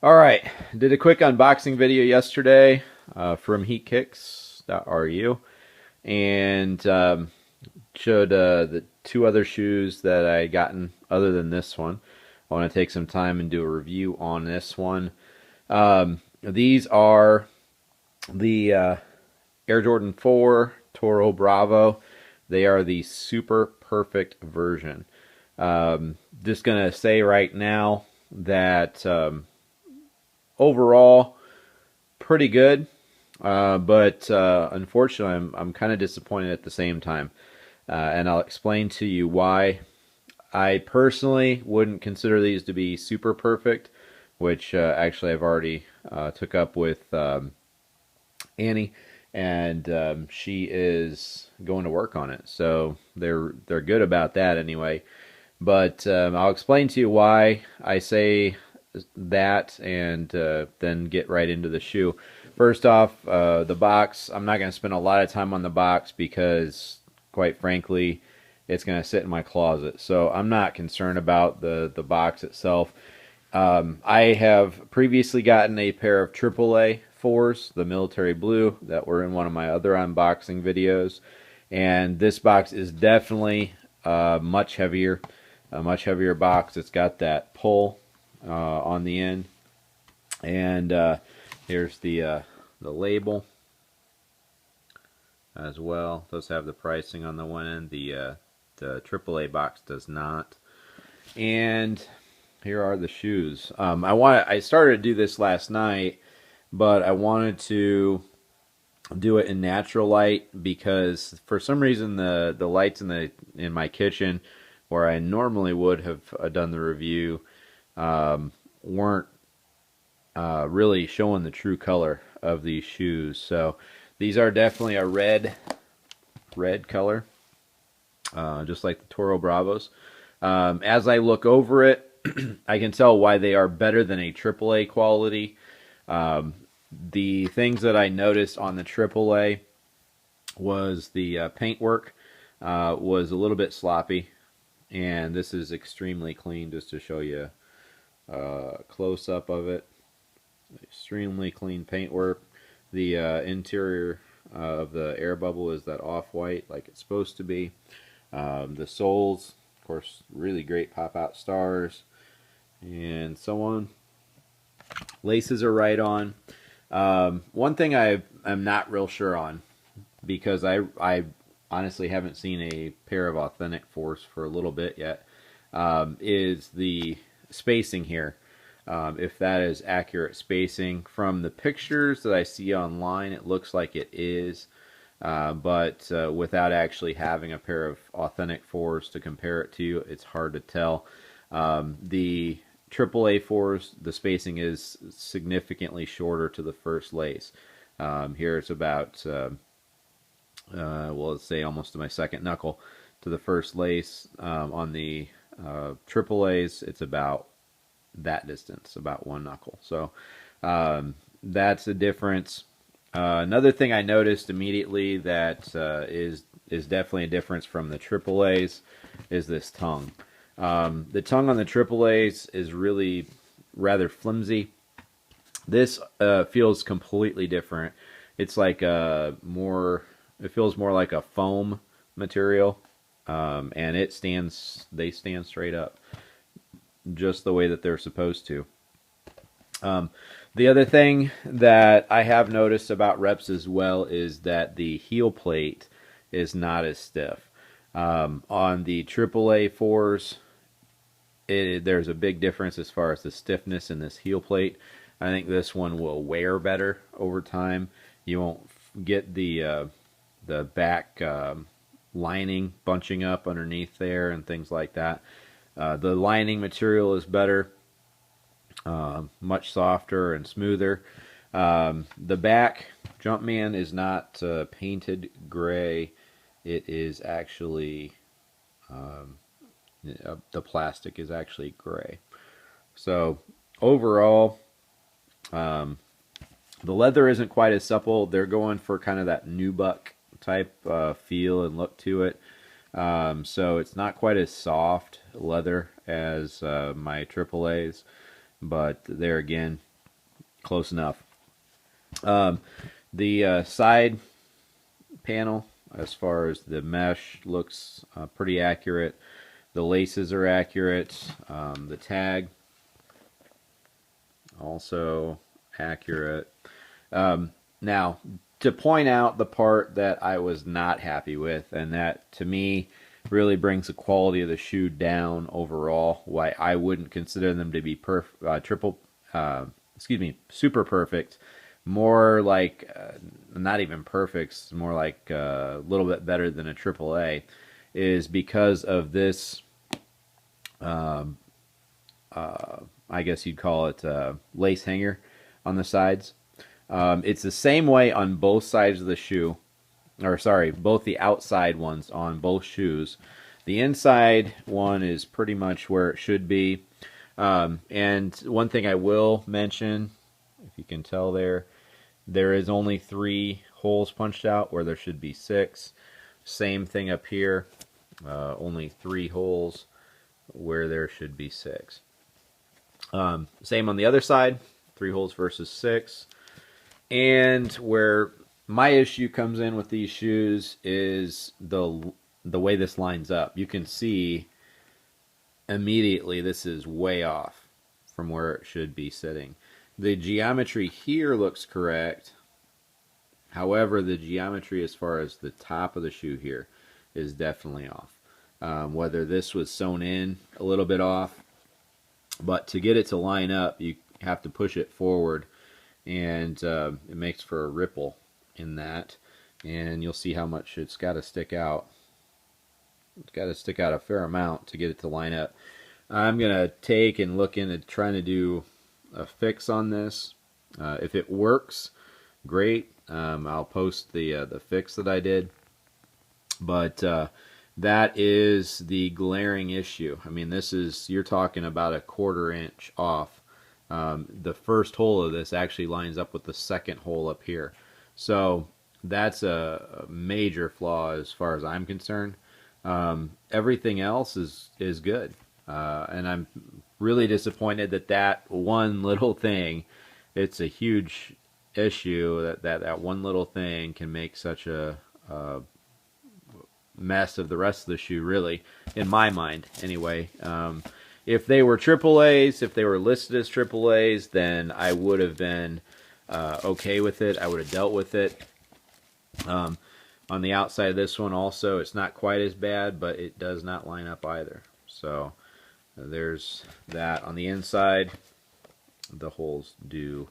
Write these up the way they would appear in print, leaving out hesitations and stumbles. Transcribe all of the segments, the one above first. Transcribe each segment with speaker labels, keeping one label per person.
Speaker 1: Alright, did a quick unboxing video yesterday from heatkickz.ru and showed the two other shoes that I gotten other than this one. I want to take some time and do a review on this one. These are the Air Jordan 4 Toro Bravo. They are the super perfect version. Just going to say right now that overall pretty good, but unfortunately I'm kind of disappointed at the same time, and I'll explain to you why. I personally wouldn't consider these to be super perfect, which actually I've already took up with Annie, and she is going to work on it, so they're good about that anyway. But I'll explain to you why I say that, and then get right into the shoe. First off, the box. I'm not going to spend a lot of time on the box because, quite frankly, it's going to sit in my closet. So I'm not concerned about the box itself. I have previously gotten a pair of AAA 4s, the military blue, that were in one of my other unboxing videos. And this box is definitely much heavier, a much heavier box. It's got that pull on the end, and here's the label as well. Those have the pricing on the one end. The AAA box does not. And here are the shoes. I started to do this last night, but I wanted to do it in natural light because for some reason the lights in my kitchen, where I normally would have done the review, weren't really showing the true color of these shoes. So these are definitely a red color, just like the Toro Bravos. As I look over it, I can tell why they are better than a AAA quality. The things that I noticed on the AAA was the paintwork was a little bit sloppy, and this is extremely clean. Just to show you a close-up of it, extremely clean paintwork. The interior of the air bubble is that off-white like it's supposed to be. The soles, of course, really great pop-out stars and so on. Laces are right on. One thing I'm not real sure on, because I honestly haven't seen a pair of authentic 4s for a little bit yet, is the spacing here. If that is accurate spacing. From the pictures that I see online, it looks like it is, but without actually having a pair of authentic 4s to compare it to, it's hard to tell. The AAA 4s, the spacing is significantly shorter to the first lace. Here it's about, well, let's say almost to my second knuckle to the first lace. On the AAAs, it's about that distance, about one knuckle. So that's the difference. Another thing I noticed immediately that is definitely a difference from the AAAs is this tongue. The tongue on the AAAs is really rather flimsy. This feels completely different. It's like it feels more like a foam material, and they stand straight up, just the way that they're supposed to. The other thing that I have noticed about reps as well is that the heel plate is not as stiff. On the AAA 4s, there's a big difference as far as the stiffness in this heel plate. I think this one will wear better over time. You won't get the back lining bunching up underneath there and things like that. The lining material is better, much softer and smoother. The back Jumpman is not painted gray. It is actually, the plastic is actually gray. So overall, the leather isn't quite as supple. They're going for kind of that nubuck type feel and look to it. So it's not quite as soft leather as my AAAs, but there again, close enough. The side panel, as far as the mesh, looks pretty accurate. The laces are accurate. The tag, also accurate. Now, to point out the part that I was not happy with, and that to me really brings the quality of the shoe down overall, why I wouldn't consider them to be super perfect, more like not even perfect, more like a little bit better than a AAA, is because of this, I guess you'd call it lace hanger on the sides. It's the same way on both sides of the shoe, or sorry, both the outside ones on both shoes. The inside one is pretty much where it should be. And one thing I will mention, if you can tell there is only 3 holes punched out where there should be 6. Same thing up here, only 3 holes where there should be 6. Same on the other side, 3 holes versus 6. And where my issue comes in with these shoes is the way this lines up. You can see immediately this is way off from where it should be sitting. The geometry here looks correct. However, the geometry as far as the top of the shoe here is definitely off. Whether this was sewn in a little bit off, but to get it to line up, you have to push it forward, and it makes for a ripple in that, and you'll see how much it's got to stick out. It's got to stick out a fair amount to get it to line up. I'm going to take and look into trying to do a fix on this. If it works, great. I'll post the fix that I did. But that is the glaring issue. I mean, you're talking about a 1/4 inch off. The first hole of this actually lines up with the second hole up here. So that's a major flaw as far as I'm concerned. Everything else is good. And I'm really disappointed that one little thing, it's a huge issue, that one little thing can make such a mess of the rest of the shoe, really, in my mind, anyway. If they were AAAs, if they were listed as AAAs, then I would have been okay with it. I would have dealt with it. On the outside of this one also, it's not quite as bad, but it does not line up either. So there's that. On the inside, the holes do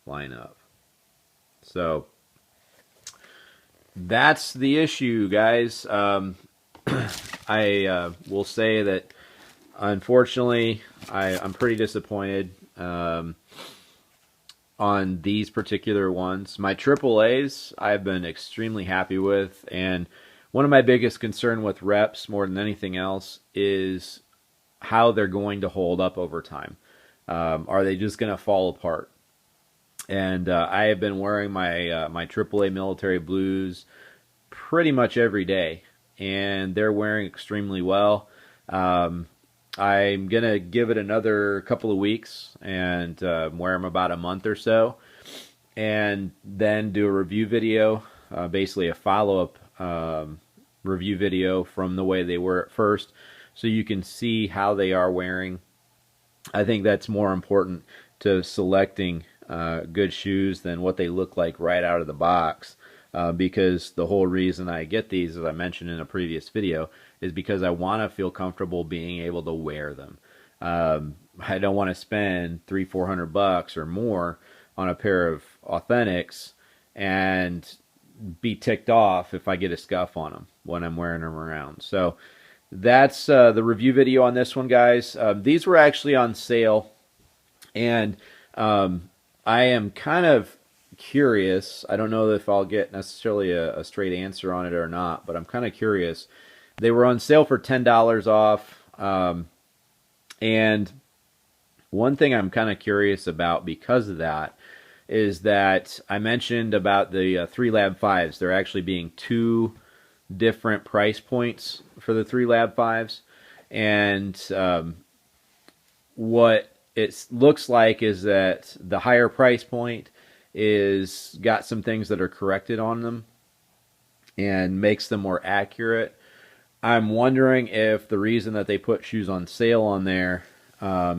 Speaker 1: line up. So that's the issue, guys. I will say that, unfortunately, I'm pretty disappointed on these particular ones. My AAAs, I've been extremely happy with, and one of my biggest concern with reps, more than anything else, is how they're going to hold up over time. Are they just going to fall apart? And I have been wearing my AAA military blues pretty much every day, and they're wearing extremely well. I'm going to give it another couple of weeks and wear them about a month or so, and then do a review video, basically a follow-up review video from the way they were at first, so you can see how they are wearing. I think that's more important to selecting good shoes than what they look like right out of the box, because the whole reason I get these, as I mentioned in a previous video, is because I want to feel comfortable being able to wear them. I don't want to spend $300-400 or more on a pair of Authentics and be ticked off if I get a scuff on them when I'm wearing them around. So that's the review video on this one, guys. These were actually on sale, and I am kind of curious. I don't know if I'll get necessarily a straight answer on it or not, but I'm kind of curious. They were on sale for $10 off, and one thing I'm kind of curious about because of that is that I mentioned about the 3 Lab 5s. They're actually being 2 different price points for the 3 Lab 5s, and what it looks like is that the higher price point is got some things that are corrected on them and makes them more accurate. I'm wondering if the reason that they put shoes on sale on there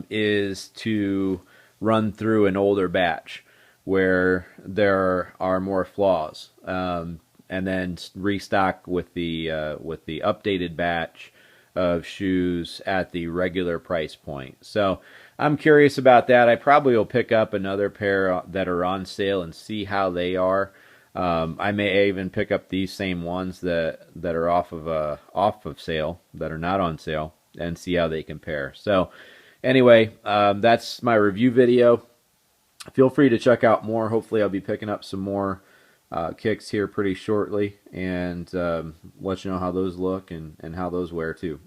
Speaker 1: is to run through an older batch where there are more flaws, and then restock with the updated batch of shoes at the regular price point. So I'm curious about that. I probably will pick up another pair that are on sale and see how they are. I may even pick up these same ones that are off of sale, that are not on sale, and see how they compare. So anyway, that's my review video. Feel free to check out more. Hopefully I'll be picking up some more kicks here pretty shortly, and let you know how those look and how those wear too.